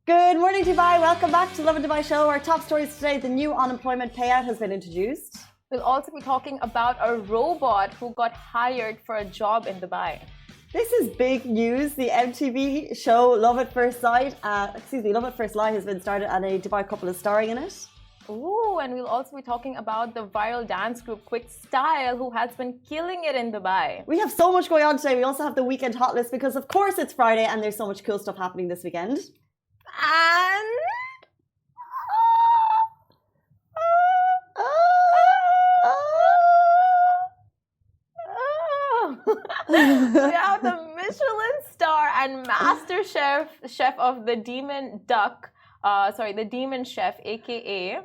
Good morning, Dubai. Welcome back to Lovin Dubai Show. Our top stories today: the new unemployment payout has been introduced. We'll also be talking about a robot who got hired for a job in Dubai. This is big news. The MTV show Love at First Sight, Love at First Light has been started, and a Dubai couple is starring in it. Ooh, and we'll also be talking about the viral dance group Quick Style, who has been killing it in Dubai. We have so much going on today. We also have the weekend hot list because, of course, it's Friday and there's so much cool stuff happening this weekend. And we have the Michelin star and master chef of the Demon Duck, the Demon Chef, aka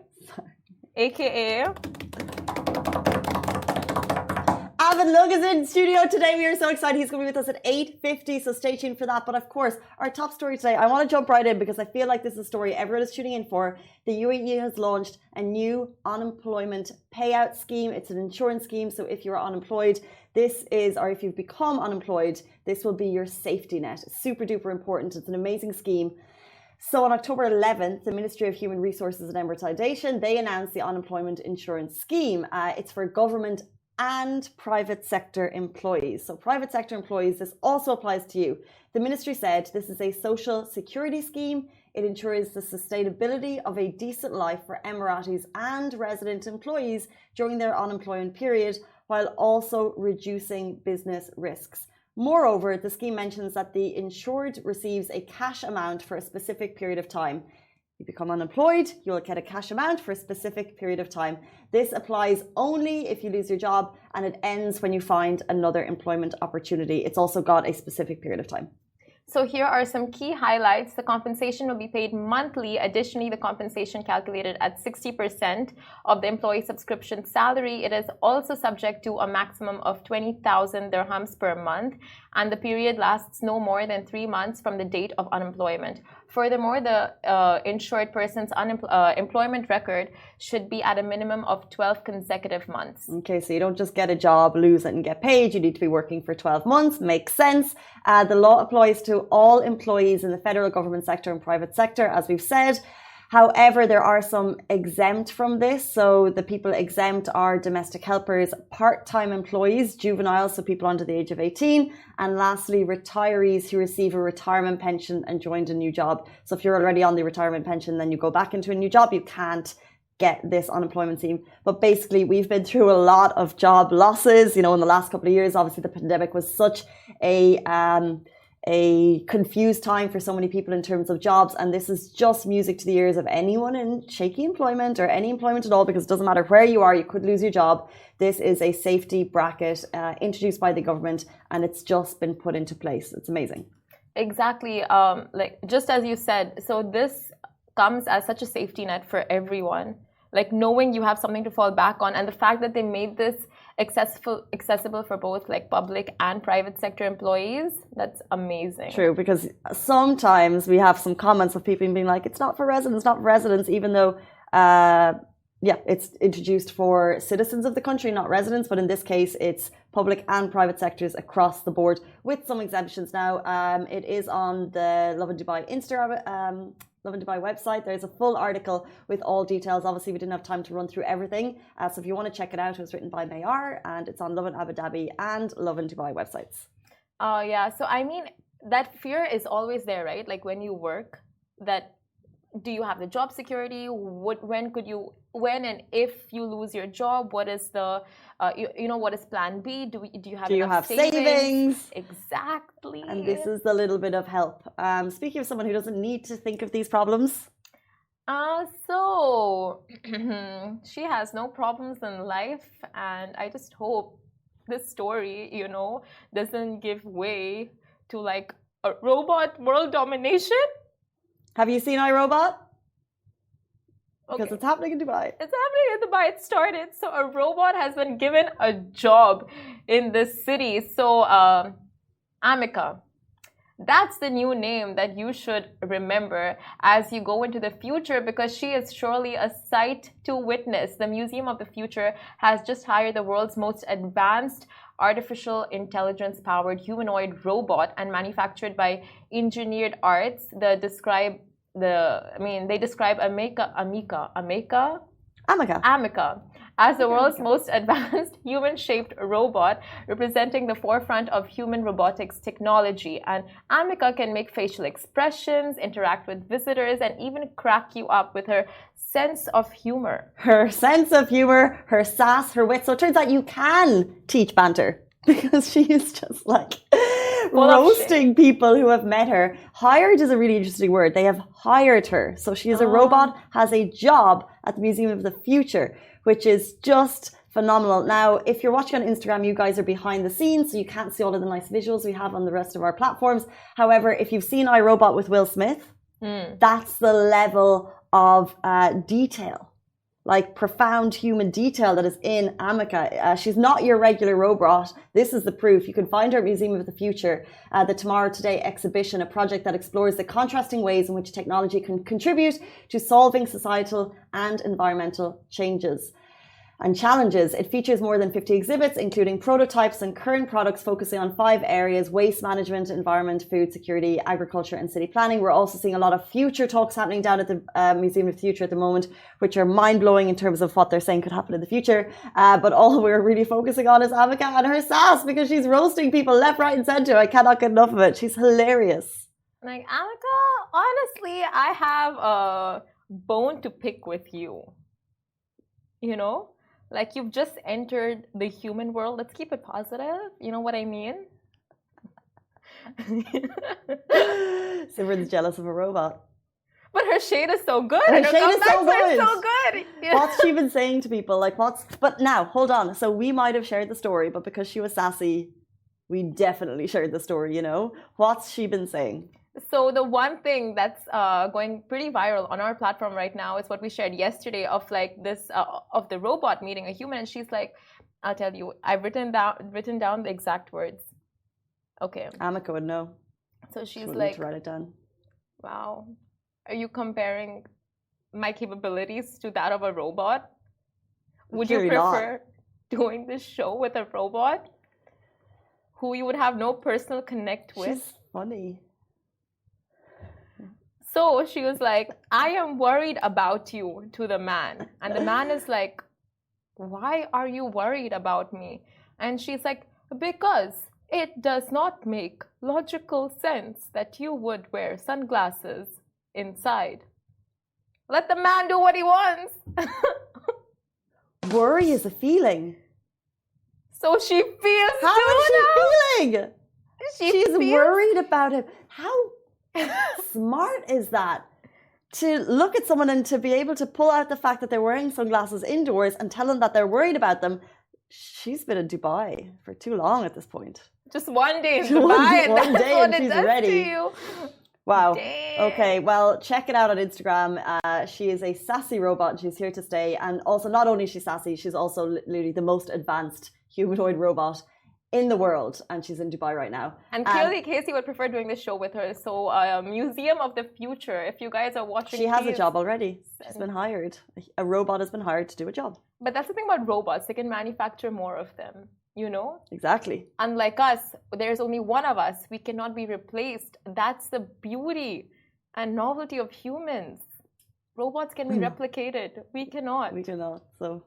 Lovin Lug is in studio today. We are so excited. He's going to be with us at 8:50, so stay tuned for that. But of course, our top story today, I want to jump right in because I feel like this is a story everyone is tuning in for. The UAE has launched a new unemployment payout scheme. It's an insurance scheme, so if you're unemployed, if you've become unemployed, this will be your safety net. Super duper important. It's an amazing scheme. So on October 11th, the Ministry of Human Resources and Emiratisation, they announced the unemployment insurance scheme. It's for government and private sector employees. So private sector employees, this also applies to you. The ministry said this is a social security scheme. It ensures the sustainability of a decent life for Emiratis and resident employees during their unemployment period, while also reducing business risks. Moreover, the scheme mentions that the insured receives a cash amount for a specific period of time. You become unemployed, you'll get a cash amount for a specific period of time. This applies only if you lose your job, and it ends when you find another employment opportunity. It's also got a specific period of time. So here are some key highlights. The compensation will be paid monthly. Additionally, the compensation calculated at 60% of the employee subscription salary. It is also subject to a maximum of 20,000 dirhams per month, and the period lasts no more than 3 months from the date of unemployment. Furthermore, the insured person's employment record should be at a minimum of 12 consecutive months. Okay, so you don't just get a job, lose it and get paid. You need to be working for 12 months. Makes sense. The law applies to all employees in the federal government sector and private sector, as we've said. However, there are some exempt from this. So the people exempt are domestic helpers, part-time employees, juveniles, so people under the age of 18, and lastly, retirees who receive a retirement pension and joined a new job. So if you're already on the retirement pension, then you go back into a new job, you can't get this unemployment scheme. But basically, we've been through a lot of job losses, in the last couple of years. Obviously, the pandemic was such a confused time for so many people in terms of jobs, and this is just music to the ears of anyone in shaky employment or any employment at all, because it doesn't matter where you are, you could lose your job. This is a safety bracket introduced by the government, and it's just been put into place. It's amazing. Exactly. Just as you said, so this comes as such a safety net for everyone, like knowing you have something to fall back on, and the fact that they made this accessible for both like public and private sector employees, that's amazing. True, because sometimes we have some comments of people being like, it's not for residents, even though it's introduced for citizens of the country, not residents. But in this case, it's public and private sectors across the board, with some exemptions. Now, it is on the Lovin Dubai Instagram, Lovin Dubai website. There's a full article with all details. Obviously, we didn't have time to run through everything. So if you want to check it out, it was written by Mayar, and it's on Lovin Abu Dhabi and Lovin Dubai websites. Yeah. So I mean, that fear is always there, right? Like when you work, that do you have the job security? When and if you lose your job, what is the what is plan B? Do you have enough savings? Exactly. And this is the little bit of help. Speaking of someone who doesn't need to think of these problems. So she has no problems in life, and I just hope this story, doesn't give way to like a robot world domination. Have you seen iRobot? Because it's happening in Dubai. It's happening in Dubai. It started. So a robot has been given a job in this city. So Amika, that's the new name that you should remember as you go into the future, because she is surely a sight to witness. The Museum of the Future has just hired the world's most advanced artificial intelligence-powered humanoid robot and manufactured by Engineered Arts. The they describe Amika. Amica as the world's most advanced human-shaped robot, representing the forefront of human robotics technology. And Amica can make facial expressions, interact with visitors, and even crack you up with her sense of humor. Her sense of humor, her sass, her wit. So it turns out you can teach banter because she is just like roasting people who have met her. Hired is a really interesting word. They have hired her. So she is a robot, has a job at the Museum of the Future, which is just phenomenal. Now, if you're watching on Instagram, you guys are behind the scenes, so you can't see all of the nice visuals we have on the rest of our platforms. However, if you've seen iRobot with Will Smith, that's the level of detail, like profound human detail that is in Amica. She's not your regular robot. This is the proof. You can find her at Museum of the Future, the Tomorrow Today exhibition, a project that explores the contrasting ways in which technology can contribute to solving societal and environmental changes and challenges. It features more than 50 exhibits, including prototypes and current products focusing on 5 areas: waste management, environment, food security, agriculture, and city planning. We're also seeing a lot of future talks happening down at the Museum of the Future at the moment, which are mind-blowing in terms of what they're saying could happen in the future. But all we're really focusing on is Amica and her sass, because she's roasting people left, right, and center. I cannot get enough of it. She's hilarious. Like, Amica, honestly, I have a bone to pick with you. You know? Like, you've just entered the human world. Let's keep it positive. You know what I mean? Simran's jealous of a robot. But her shade is so good. Her shade is so good. So good. Yeah. What's she been saying to people? Like, but now, hold on. So we might have shared the story, but because she was sassy, we definitely shared the story, you know? What's she been saying? So the one thing that's going pretty viral on our platform right now is what we shared yesterday of like this of the robot meeting a human, and she's like, "I'll tell you, I've written down the exact words." Okay. Amica would know. So she's she like, to write it down. "Wow, are you comparing my capabilities to that of a robot? Would you prefer doing this show with a robot who you would have no personal connect with?" She's funny. So she was like, "I am worried about you," to the man. And the man is like, "Why are you worried about me?" And she's like, "Because it does not make logical sense that you would wear sunglasses inside. Let the man do what he wants." Worry is a feeling. So she feels How is she feeling? She's worried about him. How smart is that? To look at someone and to be able to pull out the fact that they're wearing sunglasses indoors and tell them that they're worried about them. She's been in Dubai for too long at this point. Just one day in Dubai, and one that's day what and it she's does ready. to you. Wow. Damn. Okay, well, check it out on Instagram. She is a sassy robot. She's here to stay. And also, not only is she sassy, she's also literally the most advanced humanoid robot in the world. And she's in Dubai right now. And clearly, Casey would prefer doing this show with her. So, Museum of the Future, if you guys are watching, she has a job already. She's been hired. A robot has been hired to do a job. But that's the thing about robots. They can manufacture more of them. You know? Exactly. Unlike us, there's only one of us. We cannot be replaced. That's the beauty and novelty of humans. Robots can be replicated. We cannot. We cannot. So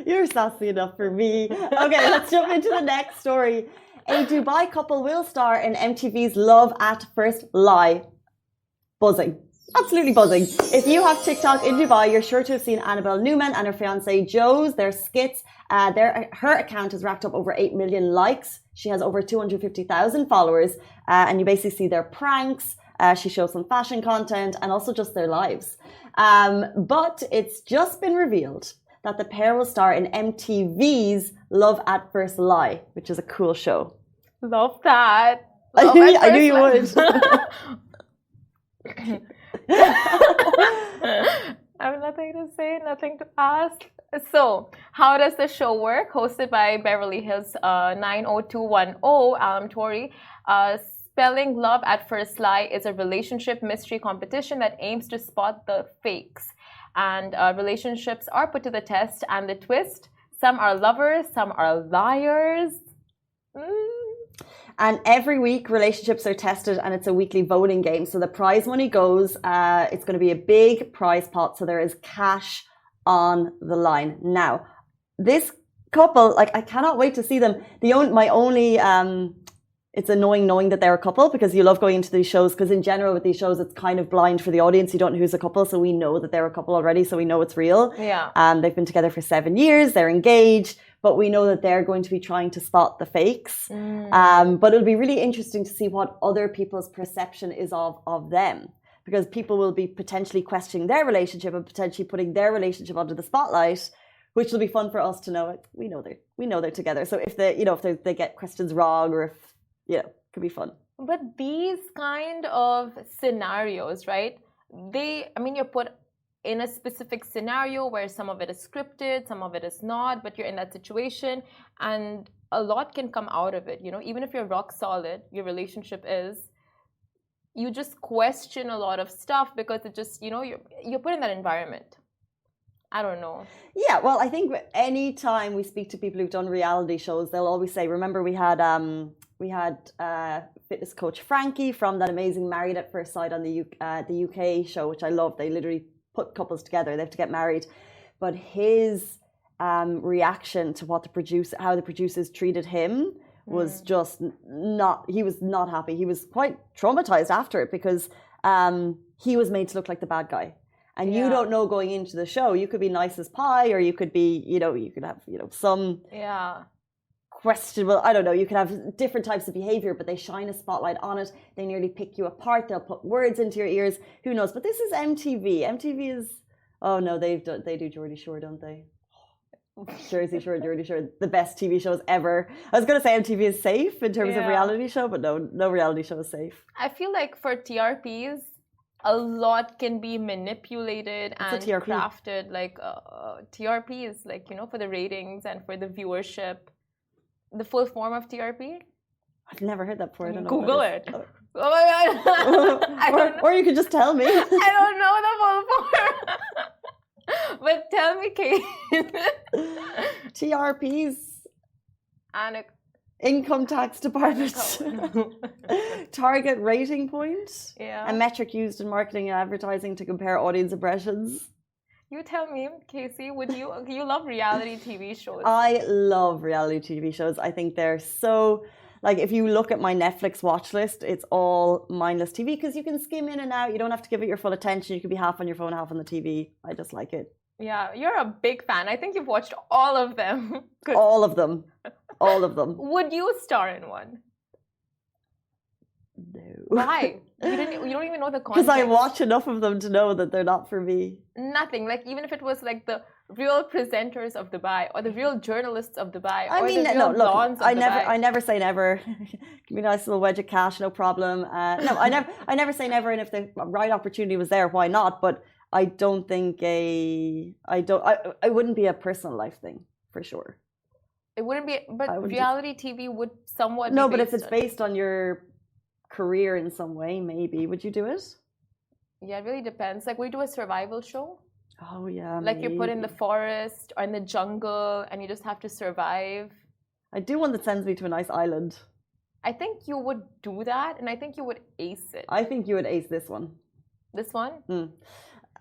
you're sassy enough for me. Okay, let's jump into the next story. A Dubai couple will star in MTV's Love at First Lie. Buzzing. Absolutely buzzing. If you have TikTok in Dubai, you're sure to have seen Annabelle Newman and her fiance Joe's, their skits. Her account has racked up over 8 million likes. She has over 250,000 followers. And you basically see their pranks. She shows some fashion content and also just their lives. But it's just been revealed that the pair will star in MTV's Love at First Lie, which is a cool show. Love that. I knew you would. I have nothing to say, nothing to ask. So, how does the show work? Hosted by Beverly Hills 90210, Alam Tori. Spelling Love at First Lie is a relationship mystery competition that aims to spot the fakes. And relationships are put to the test, and the twist: some are lovers, some are liars. And every week, relationships are tested, and it's a weekly voting game. So the prize money goes, it's going to be a big prize pot. So there is cash on the line. Now, this couple, like, I cannot wait to see them. It's annoying knowing that they're a couple, because you love going into these shows, because in general with these shows, it's kind of blind for the audience. You don't know who's a couple. So we know that they're a couple already. So we know it's real. Yeah. They've been together for 7 years. They're engaged. But we know that they're going to be trying to spot the fakes. But it'll be really interesting to see what other people's perception is of them, because people will be potentially questioning their relationship and potentially putting their relationship under the spotlight, which will be fun for us to know. We know they're together. So if they get questions wrong, or if it could be fun. But these kind of scenarios, right? You're put in a specific scenario where some of it is scripted, some of it is not, but you're in that situation and a lot can come out of it. Even if you're rock solid, your relationship is, you just question a lot of stuff because it just, you're put in that environment. I don't know. Yeah, well, I think any time we speak to people who've done reality shows, they'll always say, remember we had fitness coach Frankie from that amazing Married at First Sight on the UK show, which I love. They literally put couples together. They have to get married. But his reaction to how the producers treated him was just he was not happy. He was quite traumatized after it, because he was made to look like the bad guy. And you don't know going into the show. You could be nice as pie, or you could be, you could have, some questionable, I don't know, you could have different types of behavior, but they shine a spotlight on it. They nearly pick you apart. They'll put words into your ears. Who knows? But this is MTV. MTV is, oh no, they do Geordie Shore, don't they? Jersey Shore, Geordie Shore, the best TV shows ever. I was going to say MTV is safe in terms of reality show, but no reality show is safe. I feel like for TRPs, a lot can be manipulated and crafted, like TRPs, like, for the ratings and for the viewership. The full form of TRP? I've never heard that before. I don't know. Google it. Oh my God. or you could just tell me. I don't know the full form. But tell me, Kate. TRPs. Income tax department. Target rating point. Yeah. A metric used in marketing and advertising to compare audience impressions. You tell me, Casey, you love reality TV shows? I love reality TV shows. I think they're so, like, if you look at my Netflix watch list, it's all mindless TV, because you can skim in and out. You don't have to give it your full attention. You can be half on your phone, half on the TV. I just like it. Yeah, you're a big fan. I think you've watched all of them. All of them. All of them. Would you star in one? No. Why? You don't even know the context. Because I watch enough of them to know that they're not for me. Nothing. Like, even if it was like the real presenters of Dubai, or the real journalists of Dubai, I never say never. Give me a nice little wedge of cash, no problem. I never say never, and if the right opportunity was there, why not? But I don't think I wouldn't be a personal life thing, for sure. It wouldn't be, but reality TV would somewhat. No, but if it's based on your career in some way, maybe. Would you do it? Yeah, it really depends. Like, we do a survival show. Oh yeah. Like, you're put in the forest or in the jungle and you just have to survive. I do one that sends me to a nice island. I think you would do that, and I think you would ace it. I think you would ace this one. This one?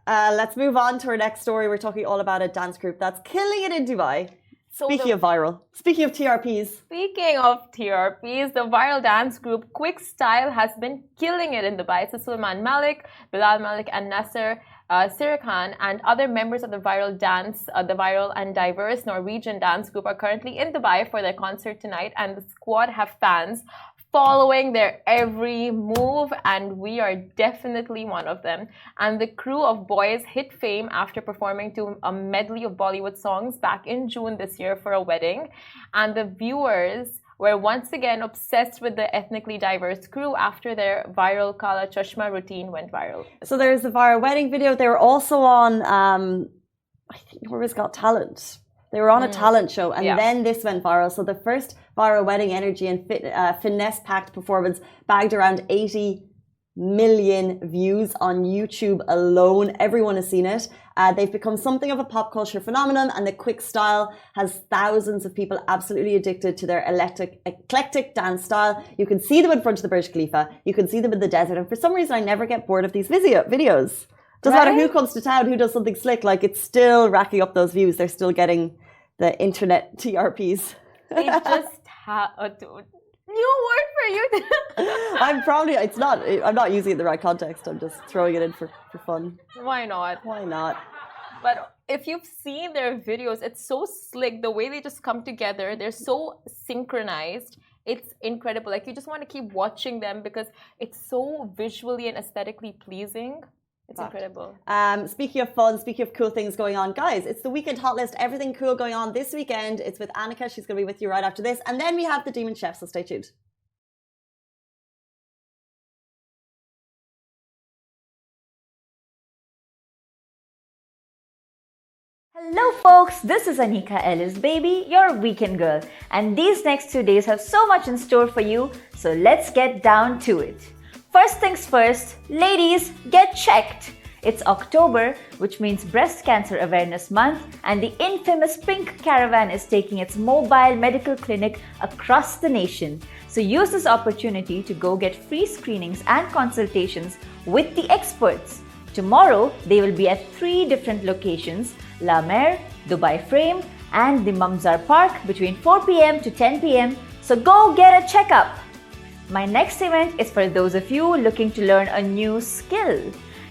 Let's move on to our next story. We're talking all about a dance group that's killing it in Dubai. Speaking of viral. Speaking of TRPs. Speaking of TRPs, the viral dance group Quick Style has been killing it in Dubai. So Sulman Malik, Bilal Malik, and Nasser Sirkan and other members of the viral and diverse Norwegian dance group are currently in Dubai for their concert tonight, and the squad have fans following their every move, and we are definitely one of them. And the crew of boys hit fame after performing to a medley of Bollywood songs back in June this year for a wedding, and the viewers were once again obsessed with the ethnically diverse crew after their viral Kala Chashma routine went viral. So there's the viral wedding video. They were also on I think Norway's Got Talent. They were on a talent show, and then this went viral. So the first viral wedding energy and finesse-packed performance bagged around 80 million views on YouTube alone. Everyone has seen it. They've become something of a pop culture phenomenon, and the quick style has thousands of people absolutely addicted to their eclectic dance style. You can see them in front of the Burj Khalifa. You can see them in the desert. And for some reason, I never get bored of these videos. Doesn't matter who comes to town, who does something slick, like it's still racking up those views. They're still getting the internet TRPs. They just have a new word for you. I'm not using it in the right context. I'm just throwing it in for fun. Why not? Why not? But if you've seen their videos, it's so slick. The way they just come together, they're so synchronized. It's incredible. Like, you just want to keep watching them because it's so visually and aesthetically pleasing. It's incredible. Speaking of fun, speaking of cool things going on, guys, it's the weekend hot list. Everything cool going on this weekend. It's with Annika. She's going to be with you right after this. And then we have the Demon Chef, so stay tuned. Hello folks, this is Anika Ellis Baby, your weekend girl, and these next 2 days have so much in store for you, so let's get down to it. First things first, ladies, get checked. It's October, which means Breast Cancer Awareness Month, and the infamous Pink Caravan is taking its mobile medical clinic across the nation. So use this opportunity to go get free screenings and consultations with the experts. Tomorrow, they will be at 3 different locations: La Mer, Dubai Frame, and the Mamzar Park between 4 p.m. to 10 p.m. So go get a checkup. My next event is for those of you looking to learn a new skill.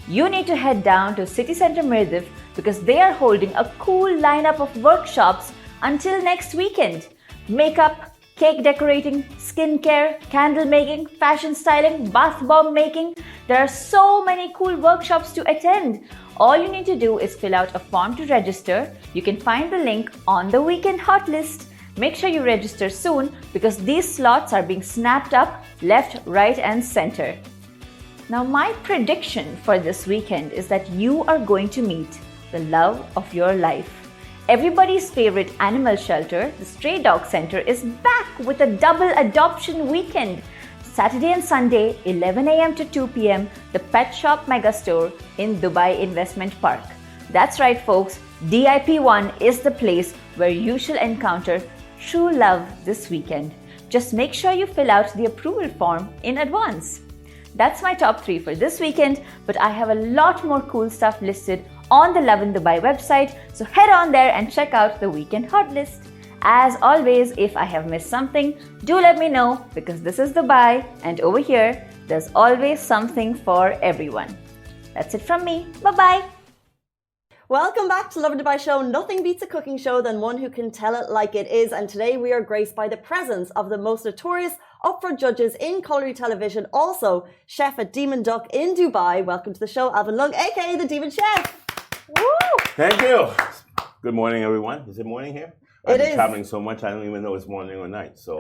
You need to head down to City Center Mirdif because they are holding a cool lineup of workshops until next weekend. Makeup, cake decorating, skincare, candle making, fashion styling, bath bomb making. There are so many cool workshops to attend. All you need to do is fill out a form to register. You can find the link on the weekend hot list. Make sure you register soon because these slots are being snapped up left, right, and center. Now, my prediction for this weekend is that you are going to meet the love of your life. Everybody's favorite animal shelter, the Stray Dog Center, is back with a double adoption weekend. Saturday and Sunday, 11 a.m. to 2 p.m., the Pet Shop Megastore in Dubai Investment Park. That's right, folks. DIP1 is the place where you shall encounter true love this weekend. Just make sure you fill out the approval form in advance. That's my top 3 for this weekend, but I have a lot more cool stuff listed on the Lovin Dubai website, so head on there and check out the weekend hot list. As always, if I have missed something, do let me know because this is Dubai and over here, there's always something for everyone. That's it from me. Bye-bye. Welcome back to Lovin Dubai Show. Nothing beats a cooking show than one who can tell it like it is. And today we are graced by the presence of the most notorious upfront judges in culinary television, also chef at Demon Duck in Dubai. Welcome to the show, Alvin Lung, aka the Demon Chef. Woo! Thank you. Good morning, everyone. Is it morning here? I've been is. traveling so much, I don't even know it's morning or night. So,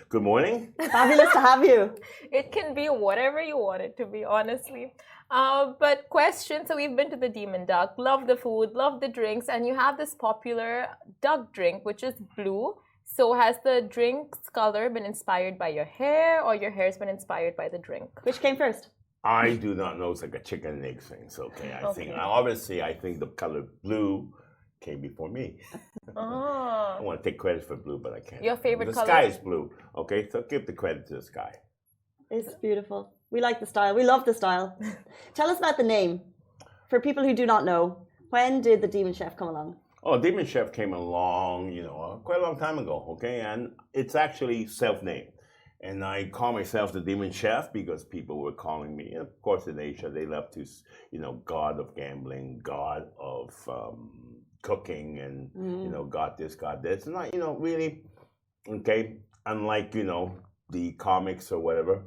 good morning. Fabulous to have you. It can be whatever you want it to be, honestly. But question, so we've been to the Demon Duck, love the food, love the drinks, and you have this popular duck drink, which is blue. So has the drink's color been inspired by your hair, or your hair's been inspired by the drink? Which came first? I do not know. It's like a chicken and egg thing. So, I think the color blue came before me. Oh. I want to take credit for blue, but I can't. Your favorite color? The sky is blue. Okay, so give the credit to the sky. It's beautiful. We like the style. We love the style. Tell us about the name. For people who do not know, when did the Demon Chef come along? Oh, Demon Chef came along, quite a long time ago, okay? And it's actually self-named. And I call myself the Demon Chef because people were calling me, of course in Asia, they love to, God of gambling, God of cooking, and, God this, God this. And really, okay, unlike, the comics or whatever,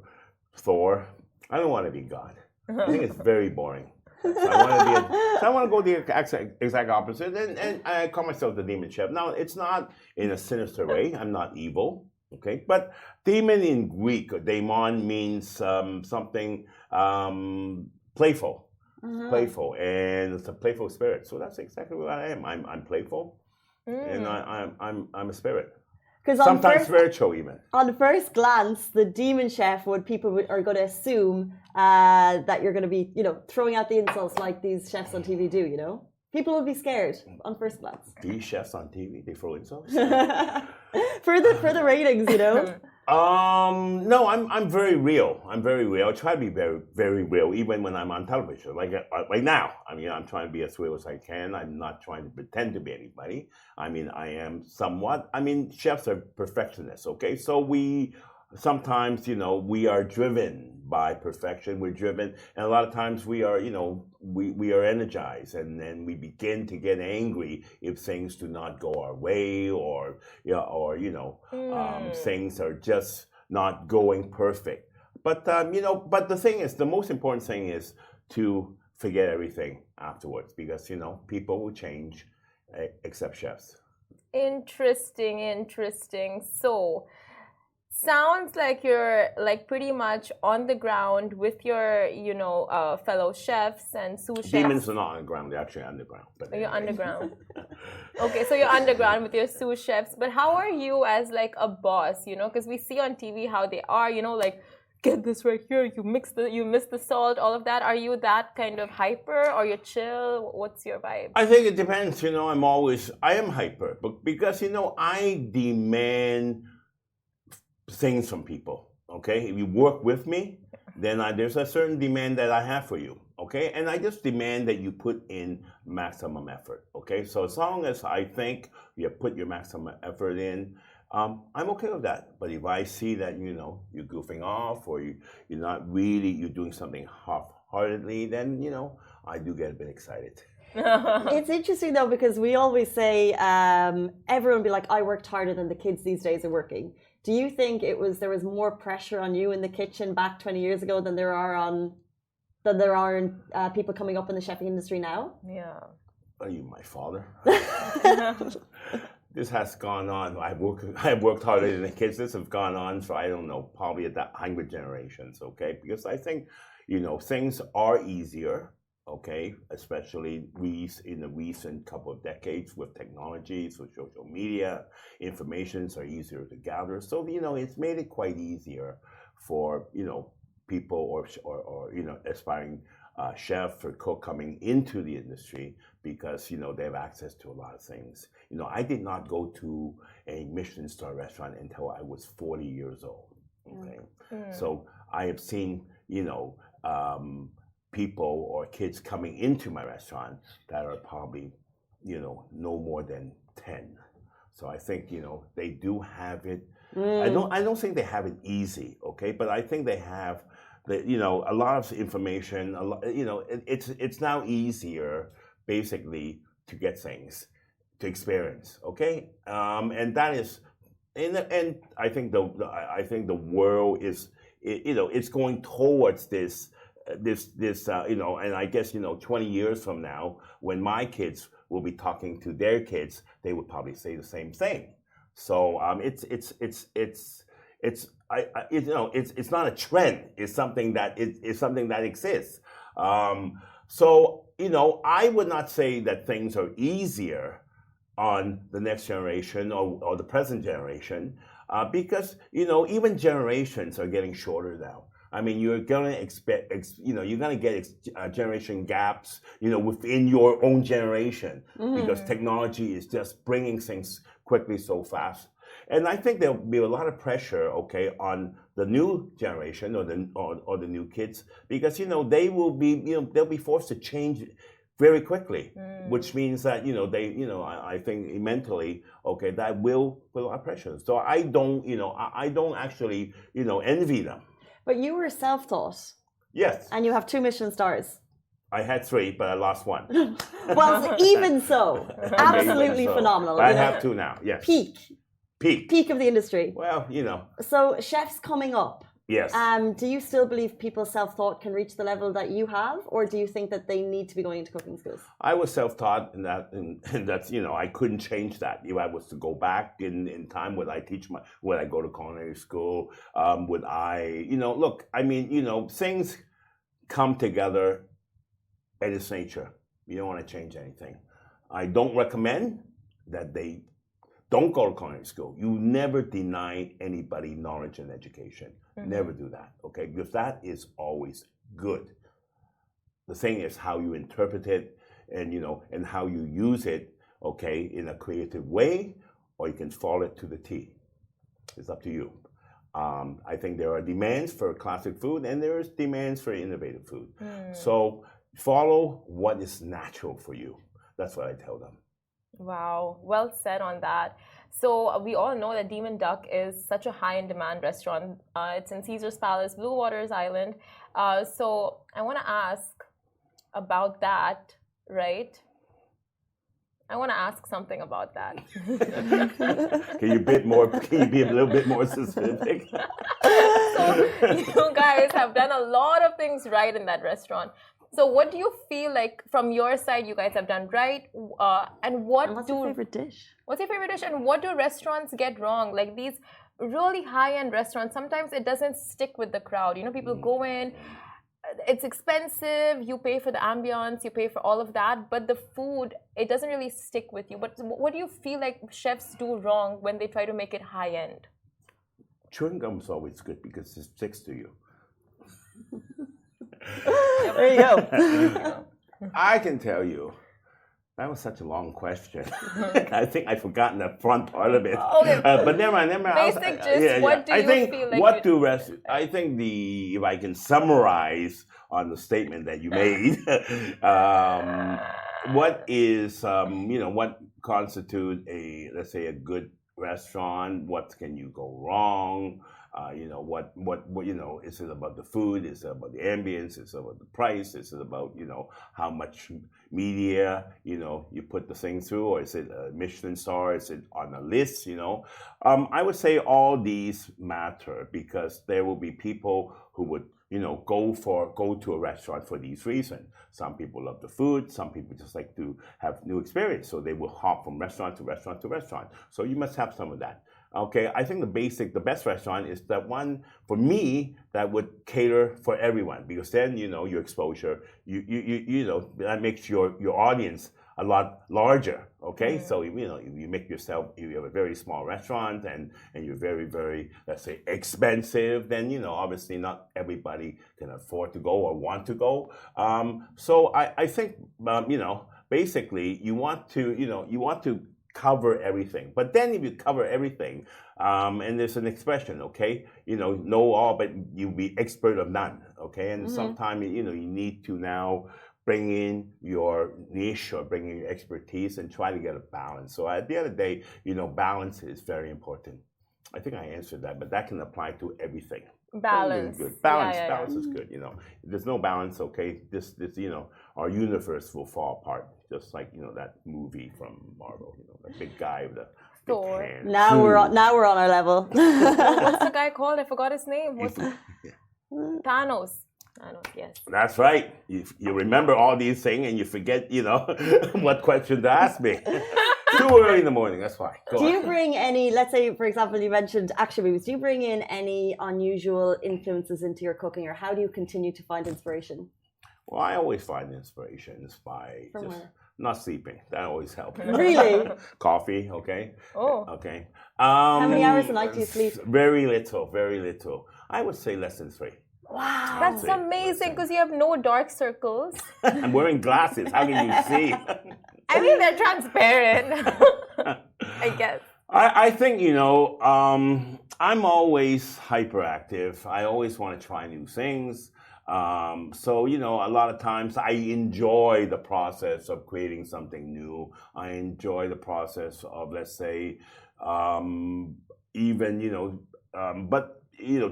Thor, I don't want to be God. I think it's very boring. So I want to go the exact opposite, and I call myself the Demon Chef. Now, it's not in a sinister way. I'm not evil, okay? But demon in Greek, daemon, means something playful, playful, and it's a playful spirit. So that's exactly what I am. I'm playful, and I'm a spirit. Because sometimes virtual even. On first glance, the demon chef are going to assume that you're going to be, throwing out the insults like these chefs on TV do. People would be scared on first glance. These chefs on TV, they throw insults. for the ratings, No, I'm very real. I'm very real. I try to be very, very real, even when I'm on television. Like right now, I'm trying to be as real as I can. I'm not trying to pretend to be anybody. I am somewhat. Chefs are perfectionists. Okay, so sometimes we are driven by perfection. We're driven, and a lot of times we are we are energized, and then we begin to get angry if things do not go our way, or things are just not going perfect. But but the most important thing is to forget everything afterwards, because people will change, except chefs. Interesting. So sounds like you're like pretty much on the ground with your fellow chefs and sous chefs. Demons are not on the ground, they're actually underground. But anyway. You're underground. Okay, so you're underground with your sous chefs, but how are you as like a boss, because we see on TV how they are, like, get this right here, you miss the salt, all of that. Are you that kind of hyper, or you're chill? What's your vibe? I think it depends. I am hyper, but because I demand things from people. Okay, if you work with me, then there's a certain demand that I have for you. Okay, and I just demand that you put in maximum effort. Okay, so as long as I think you put your maximum effort in, I'm okay with that. But if I see that you're goofing off, or you're doing something half-heartedly, then I do get a bit excited. It's interesting though, because we always say everyone be like, I worked harder than the kids these days are working. Do you think there was more pressure on you in the kitchen back 20 years ago than there are in people coming up in the chefing industry now? Yeah. Are you my father? This has gone on. I've worked harder than the kids. This has gone on for, I don't know, probably at that 100 generations. Okay, because I think things are easier. Okay, especially in the recent couple of decades with technologies, with social media, informations are easier to gather. So it's made it quite easier for people or aspiring chef or cook coming into the industry, because they have access to a lot of things. I did not go to a Michelin star restaurant until I was 40 years old. Okay, so I have seen people or kids coming into my restaurant that are probably, no more than 10. So I think, they do have it. I don't think they have it easy, okay? But I think they have a lot of information. It's now easier, basically, to get things, to experience, okay? And that is, and I think the world is, it's going towards this, and I guess 20 years from now, when my kids will be talking to their kids, they would probably say the same thing. So it's not a trend. It's something that exists. So I would not say that things are easier on the next generation or the present generation, because even generations are getting shorter now. You're going to expect, you're going to get generation gaps, within your own generation, because technology is just bringing things quickly so fast. And I think there'll be a lot of pressure, okay, on the new generation or the new kids, because they will be, they'll be forced to change very quickly, which means that I think mentally, okay, that will put a lot of pressure. So I don't actually envy them. But you were self-taught. Yes. And you have 2 Michelin stars. I had 3, but I lost 1. Well, even so, absolutely phenomenal. I have 2 now. Yes. Peak of the industry. Well, So chefs coming up. Yes. Do you still believe people self-taught can reach the level that you have, or do you think that they need to be going into cooking schools? I was self-taught, and that's I couldn't change that. If I was to go back in time, would I go to culinary school? Would I look? Things come together at its nature. You don't want to change anything. I don't recommend that they don't go to culinary school. You never deny anybody knowledge and education. Never do that, okay? Because that is always good. The thing is how you interpret it and, and how you use it, okay, in a creative way, or you can follow it to the T. It's up to you. I think there are demands for classic food and there's demands for innovative food. So follow what is natural for you. That's what I tell them. Wow, well said on that. So we all know that Demon Duck is such a high in demand restaurant. It's in Caesar's Palace, Blue Waters Island. So I want to ask about that, right? I want to ask something about that. Can you be a little bit more specific? So you guys have done a lot of things right in that restaurant. So what do you feel like from your side you guys have done right? And what's your favorite dish? What's your favorite dish? And what do restaurants get wrong? Like these really high-end restaurants, sometimes it doesn't stick with the crowd. People go in, it's expensive, you pay for the ambience, you pay for all of that, but the food, it doesn't really stick with you. But what do you feel like chefs do wrong when they try to make it high-end? Chewing gum is always good because it sticks to you. There you go. I can tell you, that was such a long question. I think I've forgotten the front part of it. Okay. But never mind. Basic gist, what do you feel like I think if I can summarize on the statement that you made, what constitute let's say a good restaurant? What can you go wrong? Is it about the food? Is it about the ambience? Is it about the price? Is it about, how much media, you put the thing through? Or is it a Michelin star? Is it on a list, I would say all these matter because there will be people who would, go to a restaurant for these reasons. Some people love the food. Some people just like to have new experience. So they will hop from restaurant to restaurant to restaurant. So you must have some of that. Okay, I think the best restaurant is that one for me that would cater for everyone because then your exposure, that makes your audience a lot larger. Okay, so you make yourself, you have a very small restaurant and you're very, very, let's say, expensive. Then obviously not everybody can afford to go or want to go. So I think basically you want to cover everything. But then if you cover everything, and there's an expression, okay, know all, but you be expert of none, okay? And sometimes, you need to now bring in your niche or bring in your expertise and try to get a balance. So at the end of the day, balance is very important. I think I answered that, but that can apply to everything. Balance. Good. Balance is good. If there's no balance, okay, this our universe will fall apart. Just like that movie from Marvel, that big guy with the Thor. big hands. Now we're on our level. What's the guy called? I forgot his name. Thanos. Thanos, yes. That's right. You remember all these things and you forget, what question to ask me. Too early in the morning, that's why. Do you bring any, let's say, for example, you mentioned action movies, do you bring in any unusual influences into your cooking, or how do you continue to find inspiration? Well, I always find inspirations by not sleeping. That always helps. Really? Coffee, okay? Oh. Okay. How many hours a night do you sleep? Very little, very little. I would say less than 3. Wow. That's amazing because you have no dark circles. I'm wearing glasses. How can you see? I mean, they're transparent. I guess. I think, I'm always hyperactive. I always want to try new things. So, a lot of times I enjoy the process of creating something new. I enjoy the process of, let's say,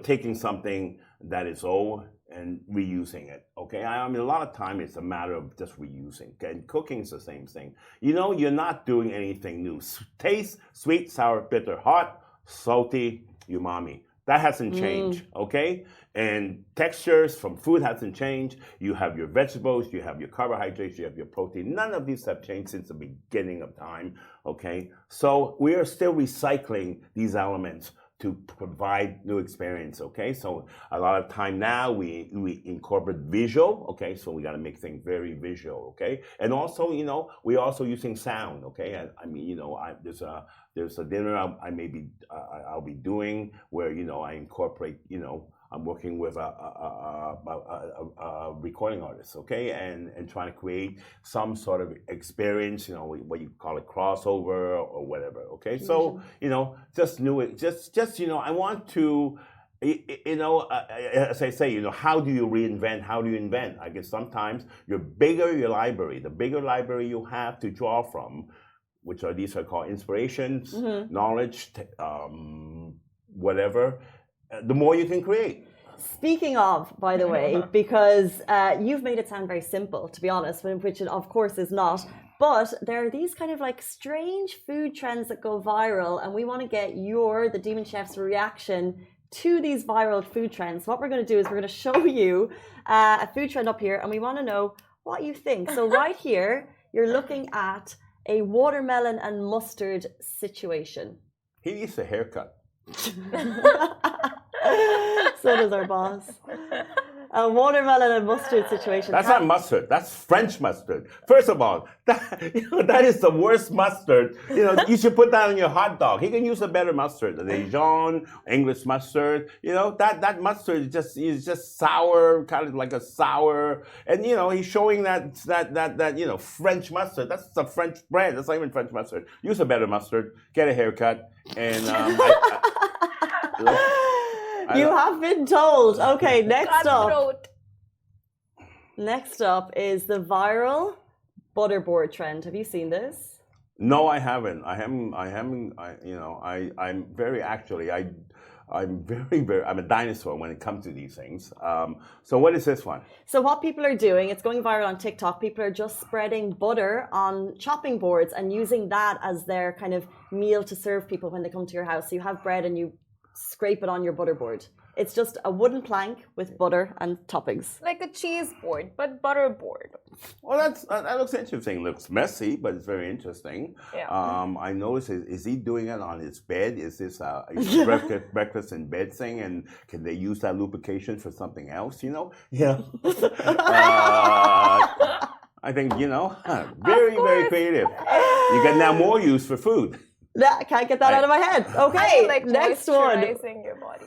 taking something that is old and reusing it. Okay, I mean, a lot of time it's a matter of just reusing. Okay? And cooking is the same thing. You're not doing anything new. Taste, sweet, sour, bitter, hot, salty, umami. That hasn't changed, okay? And textures from food hasn't changed. You have your vegetables, you have your carbohydrates, you have your protein. None of these have changed since the beginning of time, okay? So we are still recycling these elements to provide new experience. Okay, so a lot of time now we incorporate visual. Okay, so we got to make things very visual. Okay, and also we're also using sound. Okay, I mean there's a dinner I'll be doing where I incorporate I'm working with a recording artist, okay, and trying to create some sort of experience, what you call it, crossover or whatever, okay. So just I want to, as I say, how do you reinvent? How do you invent? I guess sometimes your library, the bigger library you have to draw from, which are these are called inspirations, knowledge, whatever. The more you can create. Speaking of, by the way, because you've made it sound very simple, to be honest, which it of course is not, but there are these kind of like strange food trends that go viral, and we want to get the Demon Chef's reaction to these viral food trends. What we're going to do is we're going to show you a food trend up here, and we want to know what you think. So right here, you're looking at a watermelon and mustard situation. He needs a haircut. So does our boss. A watermelon and mustard situation. That's not mustard. That's French mustard. First of all, that is the worst mustard. You should put that on your hot dog. He can use a better mustard, the Dijon, English mustard. That mustard is just sour, kind of like a sour. And he's showing that French mustard. That's the French brand. That's not even French mustard. Use a better mustard. Get a haircut. And you have been told. Okay, next up. Next up is the viral butterboard trend. Have you seen this? No, I haven't. I'm a dinosaur when it comes to these things. So what is this one? So what people are doing, it's going viral on TikTok. People are just spreading butter on chopping boards and using that as their kind of meal to serve people when they come to your house. So you have bread and you scrape it on your butterboard. It's just a wooden plank with butter and toppings. Like a cheese board, but butter board. Well, that looks interesting. It looks messy, but it's very interesting. Yeah. I noticed, is he doing it on his bed? Is this a breakfast in bed thing? And can they use that lubrication for something else, Yeah. I think, very, very creative. You get now more use for food. I can't get that out of my head. Okay, like next one. Moisturizing your body.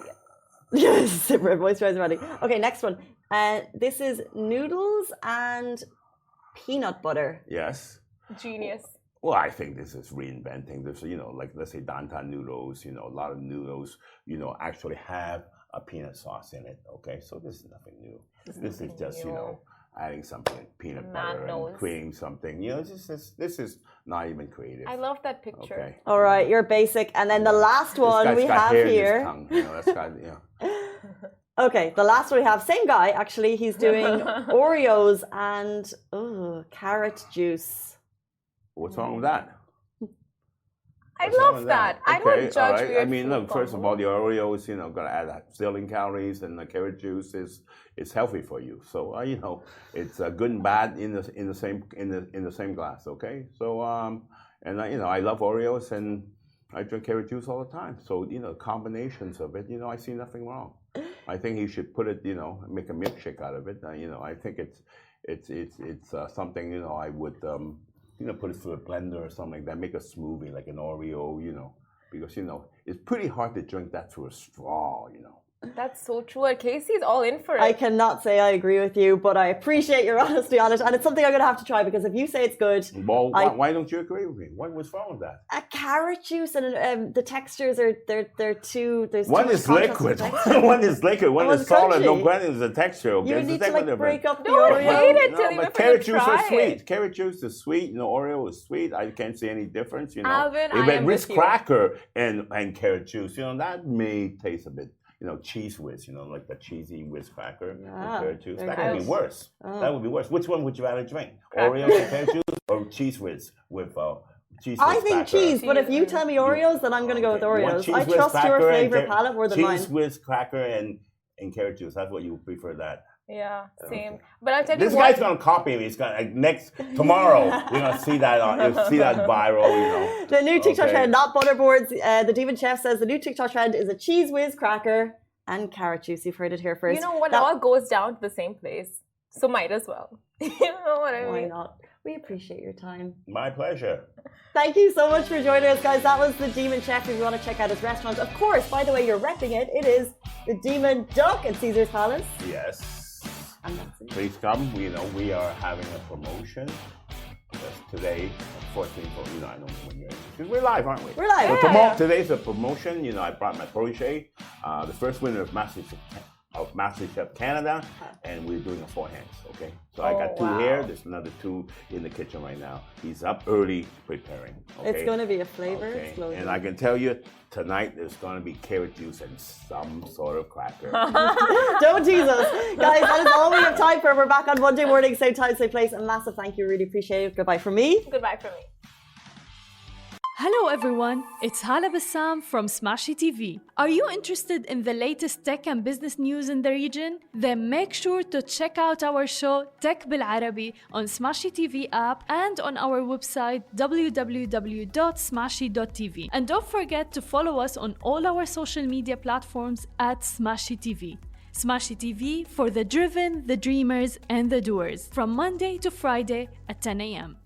Yes, moisturizer body. Okay, next one. This is noodles and peanut butter. Yes. Genius. Well, I think this is reinventing. There's, like let's say Dantan noodles. A lot of noodles, actually have a peanut sauce in it. Okay, so this is nothing new. This is just, adding something, peanut butter, and creating something. This is not even creative. I love that picture. Okay. All right, you're basic. And then the last one we have here. Okay, the last one we have, same guy actually. He's doing Oreos and carrot juice. What's wrong with that? I love that. I don't judge. Right. I mean, look. First of all, the Oreos, gonna add a zillion calories, and the carrot juice is healthy for you. So, it's good and bad in the same glass. Okay. So, I love Oreos, and I drink carrot juice all the time. So, combinations of it, I see nothing wrong. I think you should put it, make a milkshake out of it. I think it's something, I would. Put it through a blender or something like that, make a smoothie like an Oreo, because, it's pretty hard to drink that through a straw, That's so true. Casey's all in for it. I cannot say I agree with you, but I appreciate your honesty on it, and it's something I'm going to have to try because if you say it's good... Well, why don't you agree with me? What's wrong with that? A carrot juice and the textures are, they're too... There's one is liquid, one is liquid, one is solid, no granted, the texture, okay? You need to break up the Oreo. Oreo. Hate it till you but carrot juice is sweet. Carrot juice is sweet, Oreo is sweet. I can't see any difference, Alvin, If a Ritz cracker and carrot juice, that may taste a bit... Cheese whiz, like the cheesy whiz cracker with carrot juice. That would be worse. That would be worse. Which one would you rather drink? Oreos and carrot juice or cheese whiz with cheese whiz I think cracker? Cheese, but if you tell me Oreos, then I'm going to go with Oreos. I trust your flavor palette more than mine. Cheese whiz cracker and carrot juice. That's what you prefer that. Yeah, same. But I'll tell you This what. guy's gonna copy me. He's gonna tomorrow. You're gonna see that. You'll see that viral. You know. The new TikTok Okay. trend, not butterboards. The Demon Chef says the new TikTok trend is a cheese whiz cracker and carrot juice. You've heard it here first. You know what? That- All goes down to the same place. So might as well. You know what I mean? Why not? We appreciate your time. My pleasure. Thank you so much for joining us, guys. That was the Demon Chef. If you want to check out his restaurant, of course, by the way, you're repping it. It is the Demon Duck at Caesar's Palace. Yes. And that's it. Please come. We are having a promotion. Just today, 14th. I know when you're. Because we're live, aren't we? We're live. So today's a promotion. I brought my protege, the first winner of MasterChef Canada, and we're doing a four hands. Okay, so I got two here. There's another two in the kitchen right now. He's up early preparing. Okay? It's going to be a flavor Okay. explosion. And I can tell you tonight there's going to be carrot juice and some sort of cracker. Don't tease us. Guys, that is all we have time for. We're back on Monday morning, same time, same place. A massive thank you. Really appreciate it. Goodbye from me. Goodbye from me. Hello everyone, it's Hala Bassam from Smashy TV. Are you interested in the latest tech and business news in the region? Then make sure to check out our show Tech Bil Arabi on Smashy TV app and on our website www.smashy.tv. And don't forget to follow us on all our social media platforms at Smashy TV. Smashy TV for the driven, the dreamers, and the doers from Monday to Friday at 10 a.m.